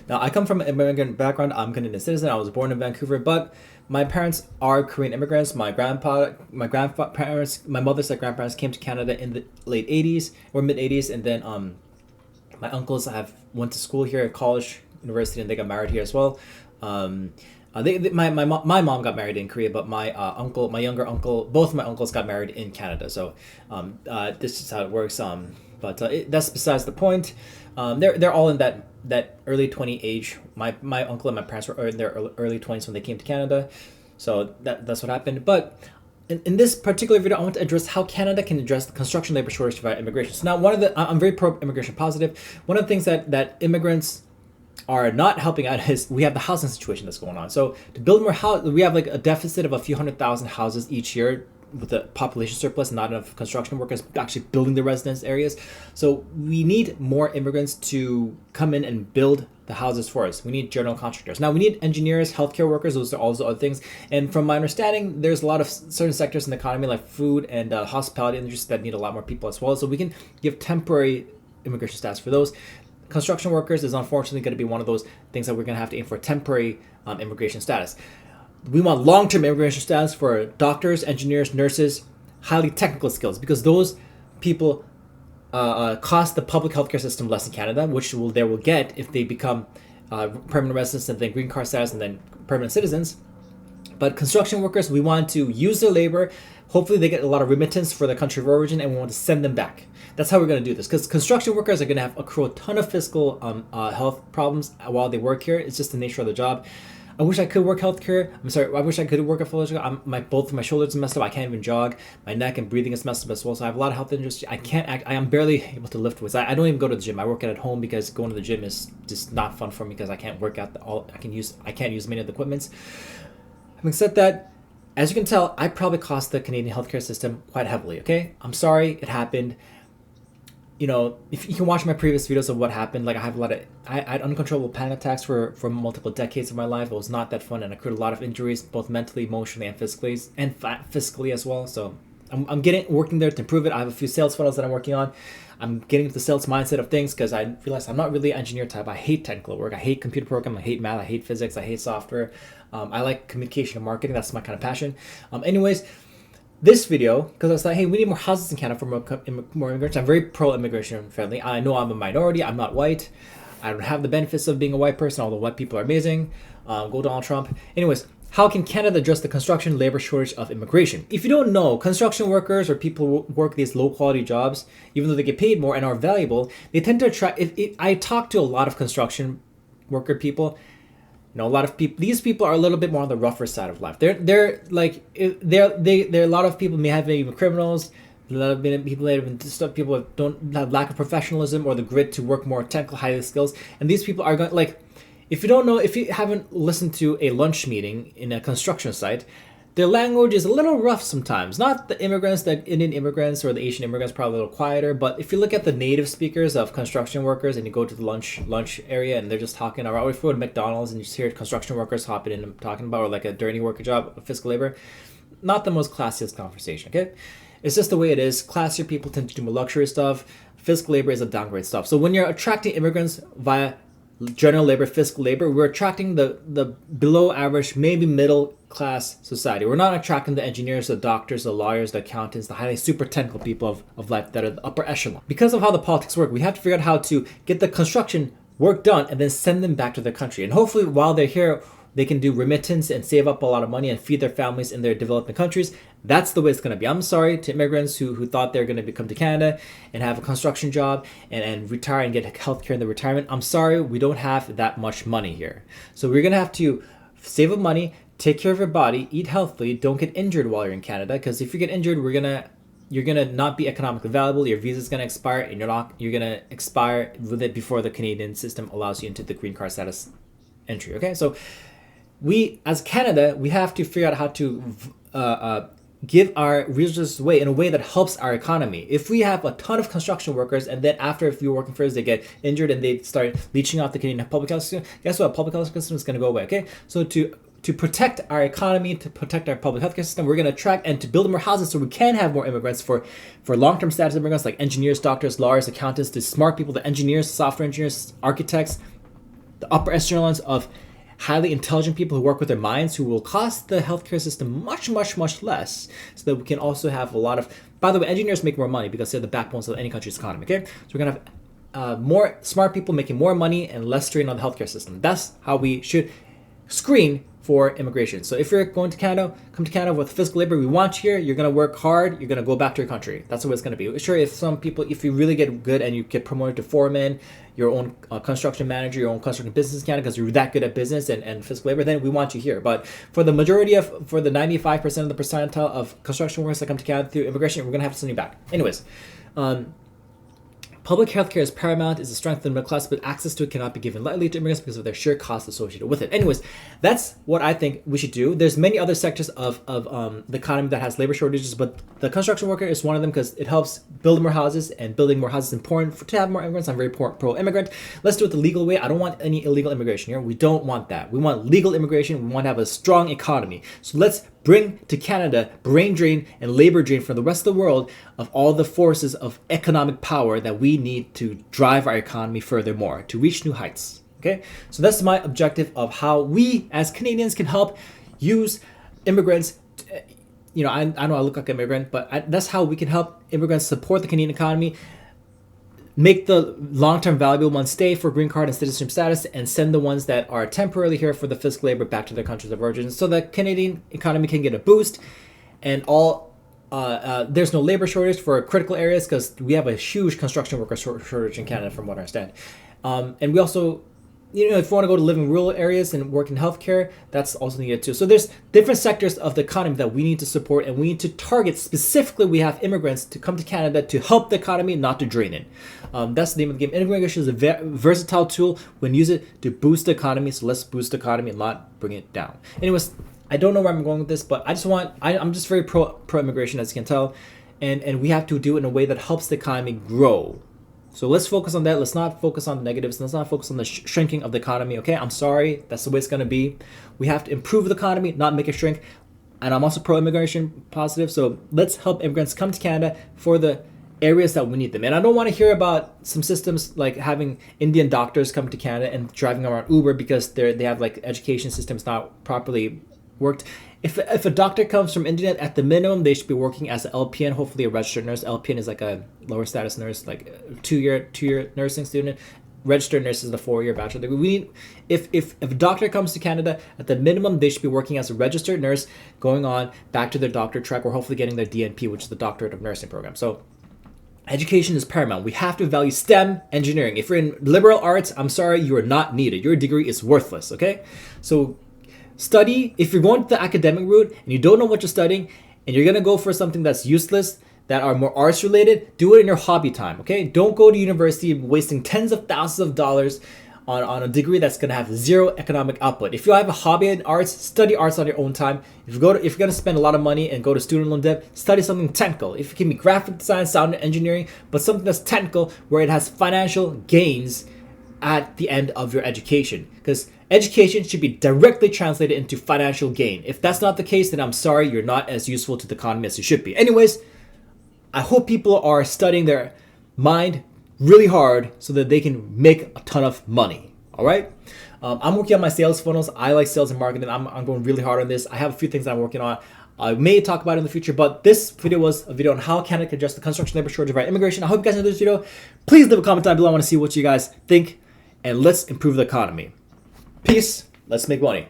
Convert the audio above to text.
Now, I come from an immigrant background. I'm Canadian citizen. I was born in Vancouver, but my parents are Korean immigrants. My grandparents, my mother's side grandparents came to Canada in the late '80s or mid '80s, and then my uncles have went to school here at college, university, and they got married here as well. Um, my mom got married in Korea, but my younger uncle, both of my uncles got married in Canada. So this is how it works. That's besides the point. They're all in that early 20 age. My uncle and my parents were in their early 20s when they came to Canada. So that's what happened. But in this particular video, I want to address how Canada can address the construction labor shortage via immigration. So now I'm very pro-immigration positive. One of the things that immigrants are not helping out is we have the housing situation that's going on. So to build more houses, we have like a deficit of a few 100,000 houses each year with the population surplus, not enough construction workers actually building the residence areas. So we need more immigrants to come in and build the houses for us. We need general contractors. Now we need engineers, healthcare workers. Those are also other things. And from my understanding, there's a lot of certain sectors in the economy like food and hospitality industries that need a lot more people as well. So we can give temporary immigration status for those. Construction workers is unfortunately going to be one of those things that we're going to have to aim for temporary immigration status. We want long-term immigration status for doctors, engineers, nurses, highly technical skills, because those people cost the public healthcare system less in Canada, which they will get if they become permanent residents and then green card status and then permanent citizens. But construction workers, we want to use their labor. Hopefully they get a lot of remittance for their country of origin, and we want to send them back. That's how we're going to do this, because construction workers are going to accrue a ton of fiscal health problems while they work here. It's just the nature of the job. I wish I could work healthcare. I wish I could work at full job. Both of my shoulders are messed up. I can't even jog. My neck and breathing is messed up as well. So I have a lot of health injuries. I can't act. I am barely able to lift weights. I don't even go to the gym. I work out at home because going to the gym is just not fun for me because I can't work out I can't use many of the equipments. Having said that, as you can tell, I probably cost the Canadian healthcare system quite heavily. Okay, I'm sorry it happened. You know, if you can watch my previous videos of what happened, like I had uncontrollable panic attacks for multiple decades of my life. It was not that fun, and I accrued a lot of injuries, both mentally, emotionally, and physically as well. So I'm working there to improve it. I have a few sales funnels that I'm working on. I'm getting into the sales mindset of things because I realized I'm not really an engineer type. I hate technical work. I hate computer programming. I hate math. I hate physics. I hate software. I like communication and marketing. That's my kind of passion. Anyways, this video, because I was like, hey, we need more houses in Canada for more immigrants. I'm very pro-immigration friendly. I know I'm a minority. I'm not white. I don't have the benefits of being a white person, although white people are amazing. Go Donald Trump. Anyways, how can Canada address the construction labor shortage of immigration? If you don't know, construction workers or people who work these low-quality jobs, even though they get paid more and are valuable, they tend to attract... I talk to a lot of construction worker people. You know, a lot of people. These people are a little bit more on the rougher side of life. They're a lot of people may have even criminals. A lot of people that have people don't have lack of professionalism or the grit to work more technical, high skills. And these people are going like, if you haven't listened to a lunch meeting in a construction site, their language is a little rough sometimes. Not the immigrants, the Indian immigrants or the Asian immigrants, probably a little quieter. But if you look at the native speakers of construction workers and you go to the lunch area and they're just talking, or if you go to McDonald's and you just hear construction workers hopping in and talking about, or like a dirty worker job, physical labor, not the most classiest conversation, okay? It's just the way it is. Classier people tend to do more luxury stuff. Physical labor is a downgrade stuff. So when you're attracting immigrants via general labor, physical labor, we're attracting the below average, maybe middle class society. We're not attracting the engineers, the doctors, the lawyers, the accountants, the highly super technical people of life that are the upper echelon. Because of how the politics work, we have to figure out how to get the construction work done and then send them back to their country. And hopefully while they're here, they can do remittance and save up a lot of money and feed their families in their developing countries. That's the way it's going to be. I'm sorry to immigrants who thought they're going to come to Canada and have a construction job and retire and get healthcare in the retirement. I'm sorry, we don't have that much money here. So we're going to have to save up money, take care of your body, eat healthily, don't get injured while you're in Canada, because if you get injured, you're gonna not be economically valuable. Your visa's gonna expire, and you're gonna expire with it before the Canadian system allows you into the green card status entry. Okay, so we as Canada, we have to figure out how to give our resources away in a way that helps our economy. If we have a ton of construction workers and then after a few working for us, they get injured and they start leeching off the Canadian public health system, guess what? Public health system is going to go away. Okay, so to protect our economy, to protect our public healthcare system, we're going to attract and to build more houses so we can have more immigrants for long-term status immigrants like engineers, doctors, lawyers, accountants, the smart people, the engineers, software engineers, architects, the upper echelons of highly intelligent people who work with their minds, who will cost the healthcare system much, much, much less, so that we can also have a lot of, by the way, engineers make more money because they're the backbones of any country's economy, okay? So we're gonna have more smart people making more money and less strain on the healthcare system. That's how we should screen for immigration. So if you're going to Canada, come to Canada with physical labor, we want you here, you're going to work hard, you're going to go back to your country. That's what it's going to be. Sure, if some people, if you really get good and you get promoted to foreman, your own construction manager, your own construction business in Canada, because you're that good at business and physical labor, then we want you here. But for the majority of, for the 95% of the percentile of construction workers that come to Canada through immigration, we're going to have to send you back. Anyways, public health care is paramount, is the strength of the middle class, but access to it cannot be given lightly to immigrants because of their sheer costs associated with it. Anyways, that's what I think we should do. There's many other sectors of the economy that has labor shortages, but the construction worker is one of them because it helps build more houses, and building more houses is important to have more immigrants. I'm very pro-immigrant. Let's do it the legal way. I don't want any illegal immigration here. We don't want that. We want legal immigration. We want to have a strong economy. So let's bring to Canada brain drain and labor drain from the rest of the world of all the forces of economic power that we need to drive our economy furthermore, to reach new heights. Okay, so that's my objective of how we as Canadians can help use immigrants. You know, I know I look like an immigrant, but that's how we can help immigrants support the Canadian economy, make the long-term valuable ones stay for green card and citizenship status, and send the ones that are temporarily here for the physical labor back to their countries of origin, so the Canadian economy can get a boost. And there's no labor shortage for critical areas because we have a huge construction worker shortage in Canada, from what I understand. And we also, you know, if you want to go to live in rural areas and work in healthcare, that's also needed too. So there's different sectors of the economy that we need to support, and we need to target specifically. We have immigrants to come to Canada to help the economy, not to drain it. That's the name of the game. Immigration is a versatile tool when use it to boost the economy. So let's boost the economy and not bring it down. Anyways, I don't know where I'm going with this, but I'm just very pro immigration, as you can tell, and we have to do it in a way that helps the economy grow. So let's focus on that. Let's not focus on the negatives. Let's not focus on the shrinking of the economy. Okay, I'm sorry. That's the way it's going to be. We have to improve the economy, not make it shrink. And I'm also pro-immigration positive. So let's help immigrants come to Canada for the areas that we need them. And I don't want to hear about some systems like having Indian doctors come to Canada and driving around Uber because they have like education systems not properly worked. If a doctor comes from India, at the minimum, they should be working as an LPN, hopefully a registered nurse. LPN is like a lower status nurse, like a two-year nursing student. Registered nurse is the 4-year bachelor degree. We need, if a doctor comes to Canada, at the minimum, they should be working as a registered nurse, going on back to their doctor track, or hopefully getting their DNP, which is the Doctorate of Nursing program. So education is paramount. We have to value STEM engineering. If you're in liberal arts, I'm sorry, you are not needed. Your degree is worthless, okay? So study. If you're going to the academic route and you don't know what you're studying and you're going to go for something that's useless, that are more arts related, do it in your hobby time, okay? Don't go to university wasting tens of thousands of dollars on a degree that's going to have zero economic output. If you have a hobby in arts, study arts on your own time. If you're going to spend a lot of money and go to student loan debt, study something technical. If it can be graphic design, sound engineering, but something that's technical where it has financial gains at the end of your education, because education should be directly translated into financial gain. If that's not the case, then I'm sorry, you're not as useful to the economy as you should be. Anyways, I hope people are studying their mind really hard so that they can make a ton of money. All right. I'm working on my sales funnels. I like sales and marketing. I'm going really hard on this. I have a few things that I'm working on. I may talk about it in the future, but this video was a video on how Canada can address the construction labor shortage via immigration. I hope you guys enjoyed this video. Please leave a comment down below. I want to see what you guys think, and let's improve the economy. Peace. Let's make money.